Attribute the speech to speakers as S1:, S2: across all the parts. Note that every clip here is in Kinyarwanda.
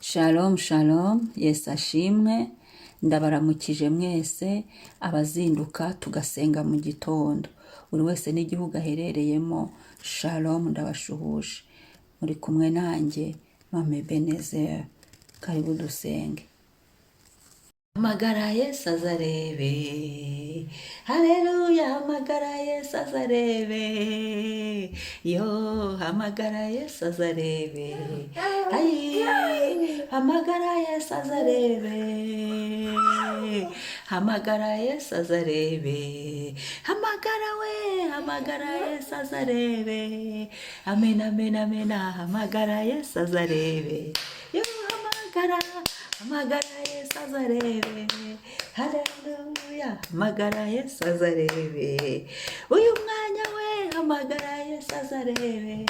S1: Shalom, shalom, Yesu ashimwe, ndabaramukije mwese, abazinduka tugasenga mu gitondo. Buri wese n'igihugu aherereyemo, Shalom ndabashuhuje. Muri kumwe nanjye, Mama Ebenezer, karibu dusenge. Hamagara Yesu azarebe, haleluya, hamagara Yesu azarebe, yo, hamagara Yesu azarebe, ayi, hamagara Yesu azarebe, hamagara Yesu azarebe, hamagara we, hamagara Yesu azarebe, amen, amen, amen, hamagara Yesu azarebe, yo, hamagara Yesu azarebe, haleluya, hamagara Yesu azarebe, uyu mwanya we, hamagara Yesu azarebe,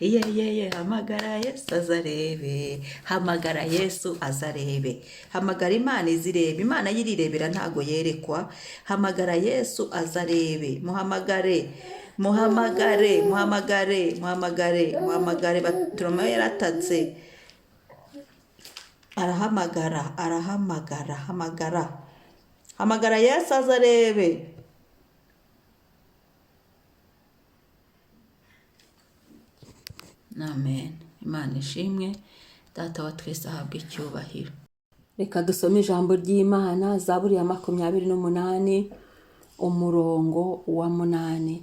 S1: ye, hamagara Yesu azarebe, hamagara Yesu azarebe, hamagara Imana izirebe, Imana yirirebera ntago yerekwa, hamagara Yesu azarebe, muhamagare, Bartimayo yaratatse, hamagara Yesu azarebe. Amen. Imana ishimwe, data wa twese ahabwe icyubahiro. Reka dusome ijambo ry'Imana, Zaburi ya 28 umurongo wa 8.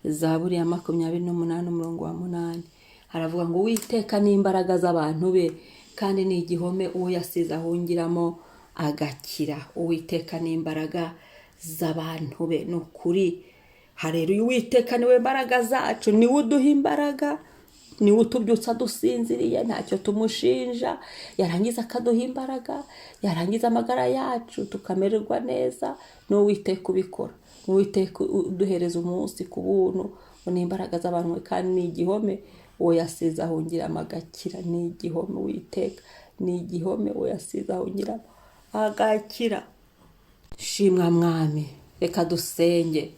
S1: Zaburi ya 28 umurongo wa 8. Haravuga ngo Uwiteka ni imbaraga z'abantu be, kandi ni igihome uwo yasīze ahungiramo agakira. Uwiteka ni imbaraga z'abantu be, nukuri. Haleluya, Uwiteka niwe imbaraga zacu, niwe uduha imbaraga, niwe utubyutsa dusinziriye, ntacyo tumushinja, yarangiza akaduha imbaraga, yarangiza amagara yacu tukamererwa neza. Ni Uwiteka ubikora, ni Uwiteka uduhereza umunsi ku buntu. Ni imbaraga z'abantu, kandi ni igihome uwo yasīze ahungiramo agakira. Ni igihome Uwiteka, ni igihome uwo yasīze ahungiramo agakira. Shimwa mwami, reka dusenge,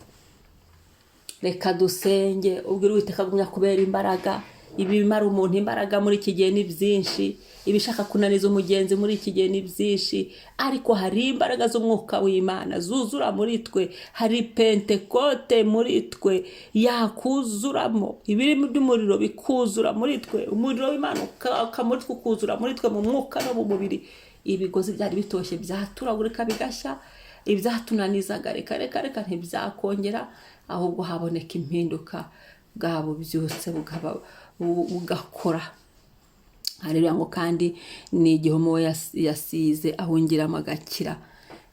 S1: ubwira Uwiteka gumya kubera imbaraga. Ibimara umuntu imbaraga muri iki gihe ni byinshi, ibishaka kunaniza umugenzi muri iki gihe ni byinshi, ariko hari imbaraga z'umwuka w'Imana zuzura muri twe. Hari Pentekote muri twe yakuzuramo, ibirimo by'umuriro bikuzura muri twe, umuriro w'Imana ukamuri kukuzura muri twe, mu mwuka no mu mubiri. Ibigozi byari bitoshye byaturagurika bigashya, ibyatunanizaga reka ntibyakongera, ahubwo haboneka impinduka, bwabo byose bugakora. Haleluya, ngo kandi ni igihome yasīze ahungiramo agakira.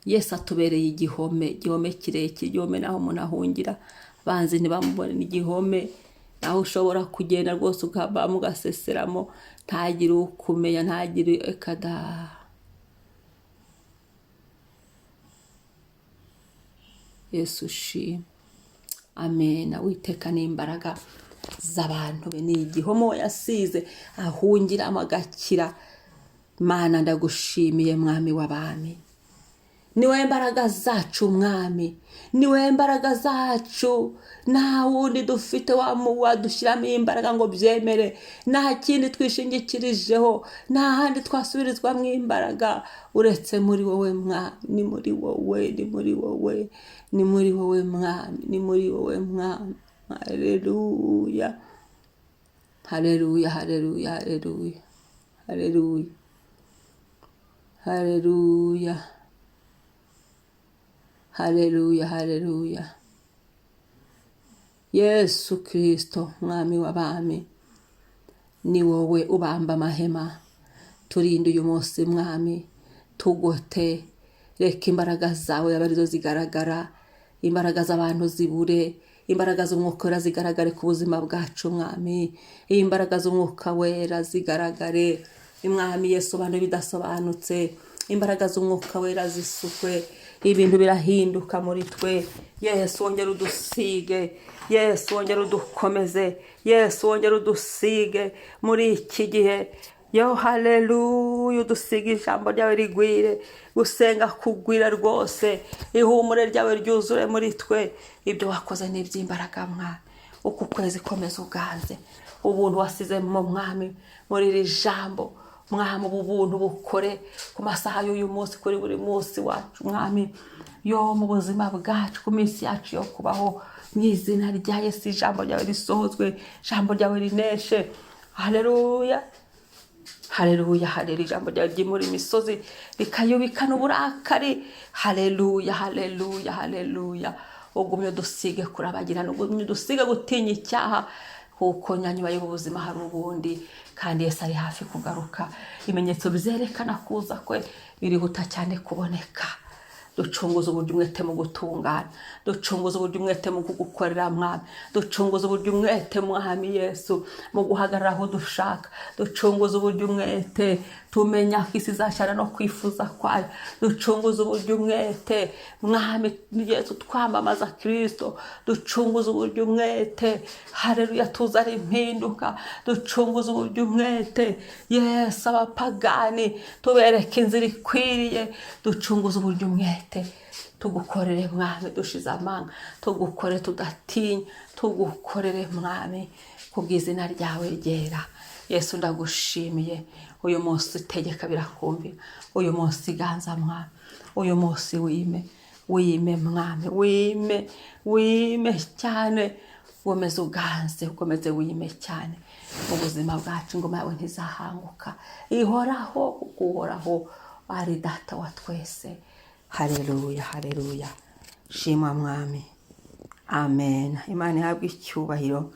S1: Yesu atubereye igihome kirekire, igihome naho umuntu ahungira banzi ntibamubone. Ni igihome naho ushobora kugenda rwose ukavamo ugaseseramo, ntagire ukumenya, ntagire ekada. Yesu shimwe, amen. Uwiteka ni imbaraga z'abantu be, ni igihome yasīze ahungiramo agakira. Mana ndagushimiye mwami w'abami, niwe mbaraga zacu mwami, niwe mbaraga zacu, nta wundi dufite wadushyiramo imbaraga ngo byemere, nta kindi twishingikirijeho, nta handi twasubirizwamo imbaraga uretse muri wowe mwami. Ni muri wowe mwami, ni muri wowe mwami. Haleluya, haleluya, haleluya, haleluya, haleluya, haleluya, haleluya, haleluya. Yesu Kristo mwami w'abami, ni wowe ubamba amahema. Turinde uyu munsi mwami, tugote, reka imbaraga zawe abe arizo zigaragara, imbaraga z'abantu zibure, imbaraga z'umwuka wera zigaragare ku buzima bwacu mwami. Imbaraga z'umwuka wera zigaragare mwami Yesu, abantu bidasobanutse, imbaraga z'umwuka wera zisukwe, ibintu birahinduka muri twe. Yesu wongera udusige, Yesu wongera udukomeze, Yesu wongera udusige muri iki gihe. Yo haleluya, udusiga ijambo ryawe rigwire, gusenga kugwira rwose, ihumure ryawe ryuzure muri twe. Ibyo wakoze ni iby'imbaraga mwami, uku kwezi komeza uganze, ubuntu wasize mu mwami muri iri jambo mwami ubu buntu bukore ku masaha y'uyu munsi, kuri buri munsi wacu mwami, yo mu buzima bwacu, ku minsi yacu yo kubaho, mu izina rya Yesu. Ijambo ryawe risohozwe, ijambo ryawe rineshe. Haleluya, haleluya, haleluya. Ijambo ryawe ryimura imisozi rikayubikana uburakari. Haleluya, haleluya, haleluya. Ugumye dusige kurabagirana, ugumye dusige gutinya icyaha, kuko nyanyuma y'ubuzima hari ubundi, kandi Yesu ari hafi kugaruka. Ibimenyetso bizerekana kuza kwe birihuta cyane kuboneka. Ducunguza uburyo umwete mu gutungana, ducunguza uburyo umwete mu kugukorera mwami, ducunguza uburyo umwete mwami Yesu mu guhagarara aho dushaka, ducunguza uburyo umwete tumenya ko isi izashara no kwifuza kwayo, ducunguza uburyo umwete mwami Yesu twamamaza Kristo, ducunguza uburyo umwete haleluya tuzana impinduka, ducunguza uburyo umwete Yesu abapagani tubereka inzira ikwiriye, ducunguza uburyo umwete tugukorere mwami dushize amanga, tugukore tudatinya, tugukorere mwami kubw'izina ryawe ryera. Yesu ndagushimiye, uyu munsi utegeka birakumvira, uyu munsi ganza mwami, uyu munsi wime mwami, wime cyane, ukomeze uganze, ukomeze wime cyane mu buzima bwacu. Ingoma yawe ntizahanguka, ihoraho, kuko uhoraho ari data wa twese. Haleluya, haleluya, shimwa mwami. Amen. Imana ihabwe icyubahiro.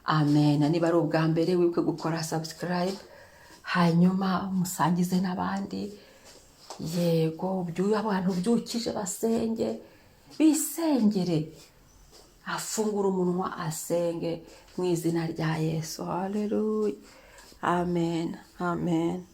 S1: Amen. Niba ari ubwa mbere wibuke gukora subscribe, hanyuma musangize n'abandi. Yego, abantu byukije basenge, bisengere, afungura umunwa asenge mu izina rya Yesu. Haleluya. Amen. Amen.